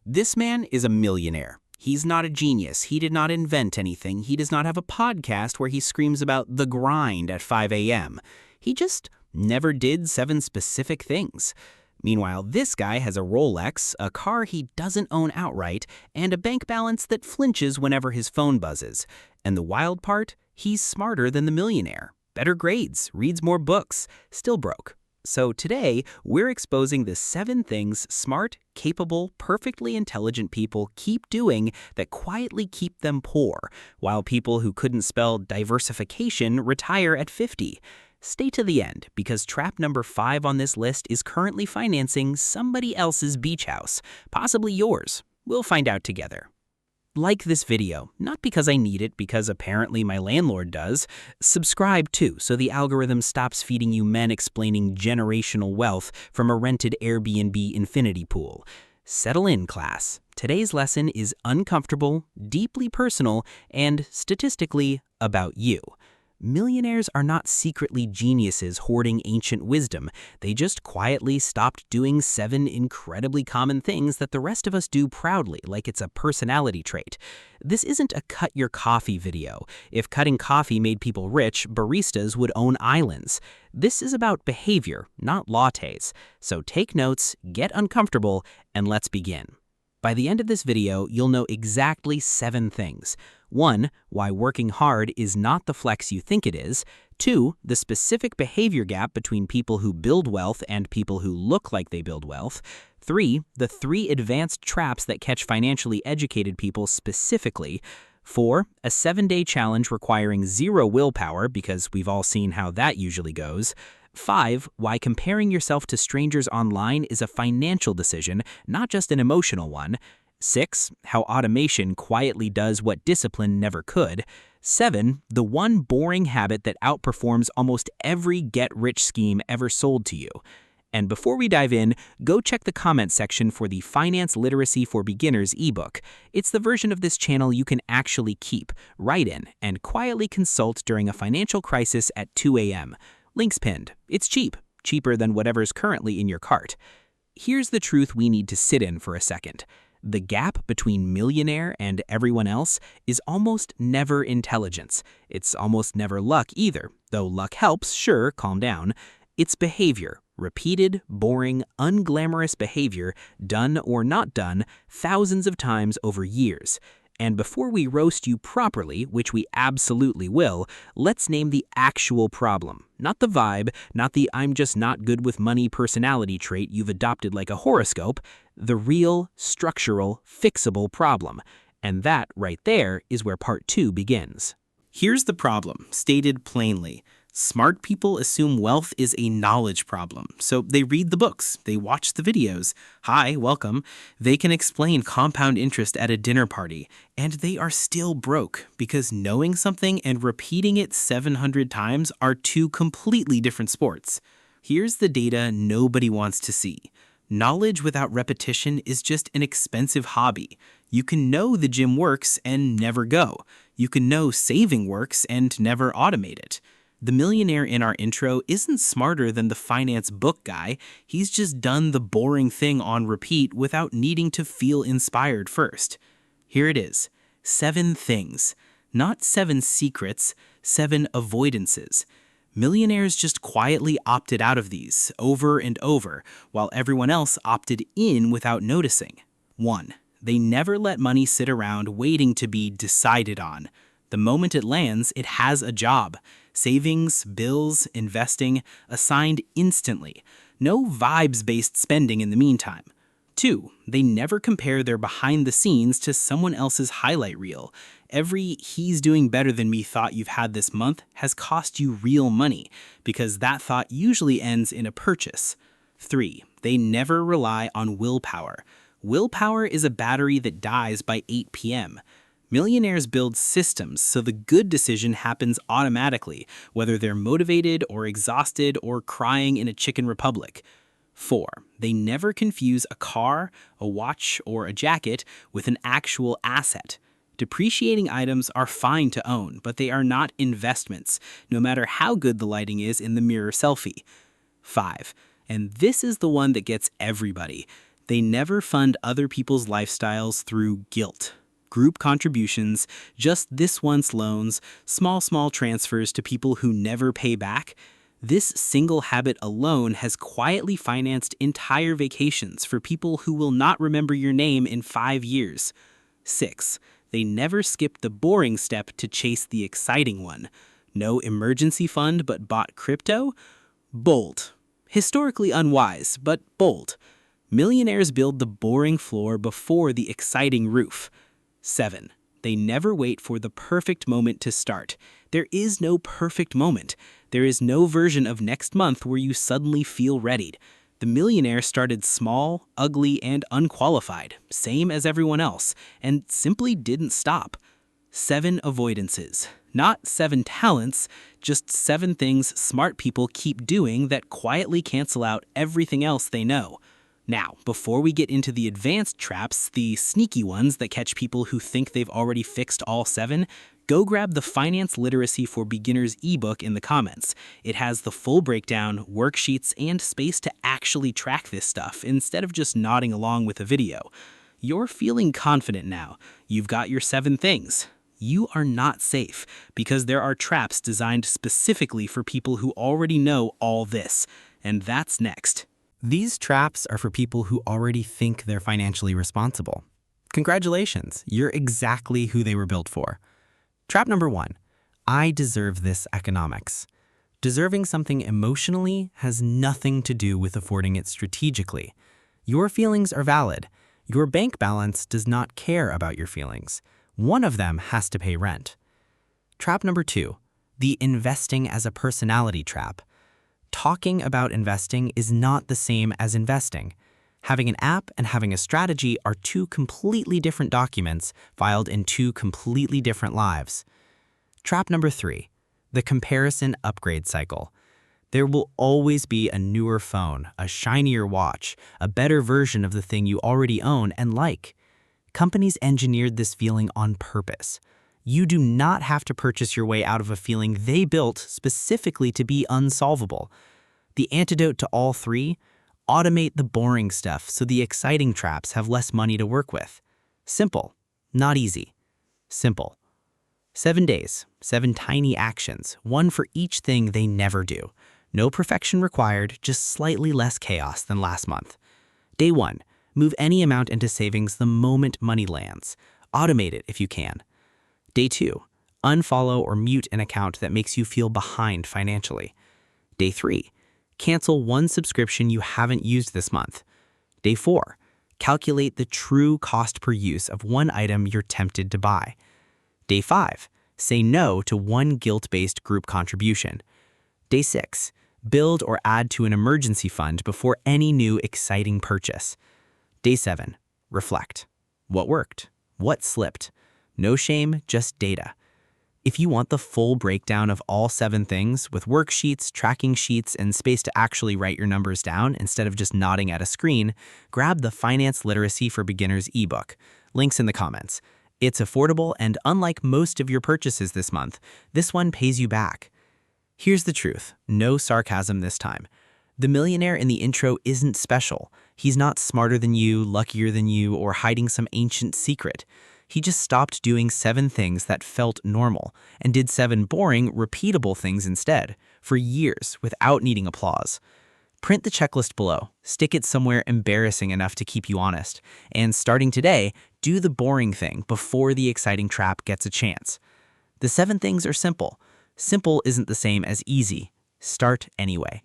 This man is a millionaire. He's not a genius. He did not invent anything. He does not have a podcast where he screams about the grind at 5 a.m. He just never did 7 specific things. Meanwhile, this guy has a Rolex, a car he doesn't own outright, and a bank balance that flinches whenever his phone buzzes. And the wild part? He's smarter than the millionaire. Better grades, reads more books, still broke. So today, we're exposing the 7 things smart, capable, perfectly intelligent people keep doing that quietly keep them poor, while people who couldn't spell diversification retire at 50. Stay to the end, because trap number 5 on this list is currently financing somebody else's beach house, possibly yours. We'll find out together. Like this video, not because I need it, because apparently my landlord does. Subscribe too, so the algorithm stops feeding you men explaining generational wealth from a rented Airbnb infinity pool. Settle in, class. Today's lesson is uncomfortable, deeply personal, and statistically about you. Millionaires are not secretly geniuses hoarding ancient wisdom. They just quietly stopped doing 7 incredibly common things that the rest of us do proudly, like it's a personality trait. This isn't a cut your coffee video. If cutting coffee made people rich, baristas would own islands. This is about behavior, not lattes. So take notes, get uncomfortable, and let's begin. By the end of this video, you'll know exactly 7 things. 1. Why working hard is not the flex you think it is. 2. The specific behavior gap between people who build wealth and people who look like they build wealth. 3. The 3 advanced traps that catch financially educated people specifically. 4. A 7-day challenge requiring 0 willpower, because we've all seen how that usually goes. 5. Why comparing yourself to strangers online is a financial decision, not just an emotional one. 6. How automation quietly does what discipline never could. 7. The one boring habit that outperforms almost every get-rich scheme ever sold to you. And before we dive in, go check the comment section for the Finance Literacy for Beginners ebook. It's the version of this channel you can actually keep, write in, and quietly consult during a financial crisis at 2 a.m. Links pinned. It's cheap, cheaper than whatever's currently in your cart. Here's the truth we need to sit in for a second. The gap between millionaire and everyone else is almost never intelligence. It's almost never luck either, though luck helps, sure, calm down. It's behavior, repeated, boring, unglamorous behavior, done or not done, thousands of times over years. And before we roast you properly, which we absolutely will, let's name the actual problem. Not the vibe, not the I'm just not good with money personality trait you've adopted like a horoscope, the real, structural, fixable problem. And that right there is where part 2 begins. Here's the problem, stated plainly. Smart people assume wealth is a knowledge problem, so they read the books, they watch the videos. Hi, welcome. They can explain compound interest at a dinner party, and they are still broke because knowing something and repeating it 700 times are 2 completely different sports. Here's the data nobody wants to see. Knowledge without repetition is just an expensive hobby. You can know the gym works and never go. You can know saving works and never automate it. The millionaire in our intro isn't smarter than the finance book guy. He's just done the boring thing on repeat without needing to feel inspired first. Here it is. 7 things. Not 7 secrets, 7 avoidances. Millionaires just quietly opted out of these over and over, while everyone else opted in without noticing. 1. They never let money sit around waiting to be decided on. The moment it lands, it has a job. Savings, bills, investing, assigned instantly. No vibes-based spending in the meantime. 2. They never compare their behind the scenes to someone else's highlight reel. Every "he's doing better than me" thought you've had this month has cost you real money, because that thought usually ends in a purchase. 3. They never rely on willpower. Willpower is a battery that dies by 8 p.m. Millionaires build systems so the good decision happens automatically, whether they're motivated or exhausted or crying in a chicken republic. 4. They never confuse a car, a watch, or a jacket with an actual asset. Depreciating items are fine to own, but they are not investments, no matter how good the lighting is in the mirror selfie. 5. And this is the one that gets everybody. They never fund other people's lifestyles through guilt. Group contributions, just this once loans, small transfers to people who never pay back. This single habit alone has quietly financed entire vacations for people who will not remember your name in 5 years. 6. They never skip the boring step to chase the exciting one. No emergency fund but bought crypto? Bold. Historically unwise, but bold. Millionaires build the boring floor before the exciting roof. 7. They never wait for the perfect moment to start. There is no perfect moment. There is no version of next month where you suddenly feel readied. The millionaire started small, ugly, and unqualified, same as everyone else, and simply didn't stop. 7 avoidances. Not 7 talents, just 7 things smart people keep doing that quietly cancel out everything else they know. Now, before we get into the advanced traps, the sneaky ones that catch people who think they've already fixed all 7, go grab the Finance Literacy for Beginners ebook in the comments. It has the full breakdown, worksheets, and space to actually track this stuff instead of just nodding along with a video. You're feeling confident now. You've got your 7 things. You are not safe because there are traps designed specifically for people who already know all this. And that's next. These traps are for people who already think they're financially responsible. Congratulations, you're exactly who they were built for. Trap number 1, I deserve this economics. Deserving something emotionally has nothing to do with affording it strategically. Your feelings are valid. Your bank balance does not care about your feelings. One of them has to pay rent. Trap number 2, the investing as a personality trap. Talking about investing is not the same as investing. Having an app and having a strategy are 2 completely different documents filed in 2 completely different lives. Trap number 3, the comparison upgrade cycle. There will always be a newer phone, a shinier watch, a better version of the thing you already own and like. Companies engineered this feeling on purpose. You do not have to purchase your way out of a feeling they built specifically to be unsolvable. The antidote to all 3? Automate the boring stuff so the exciting traps have less money to work with. Simple, not easy. Simple. 7 days, 7 tiny actions, 1 for each thing they never do. No perfection required, just slightly less chaos than last month. Day 1, move any amount into savings the moment money lands. Automate it if you can. Day 2, unfollow or mute an account that makes you feel behind financially. Day 3, cancel 1 subscription you haven't used this month. Day 4, calculate the true cost per use of 1 item you're tempted to buy. Day 5, say no to 1 guilt-based group contribution. Day 6, build or add to an emergency fund before any new exciting purchase. Day 7, reflect. What worked? What slipped? No shame, just data. If you want the full breakdown of all 7 things with worksheets, tracking sheets, and space to actually write your numbers down instead of just nodding at a screen, grab the Finance Literacy for Beginners ebook. Links in the comments. It's affordable, and unlike most of your purchases this month, this one pays you back. Here's the truth, no sarcasm this time. The millionaire in the intro isn't special. He's not smarter than you, luckier than you, or hiding some ancient secret. He just stopped doing 7 things that felt normal and did 7 boring, repeatable things instead, for years without needing applause. Print the checklist below, stick it somewhere embarrassing enough to keep you honest, and starting today, do the boring thing before the exciting trap gets a chance. The 7 things are simple. Simple isn't the same as easy. Start anyway.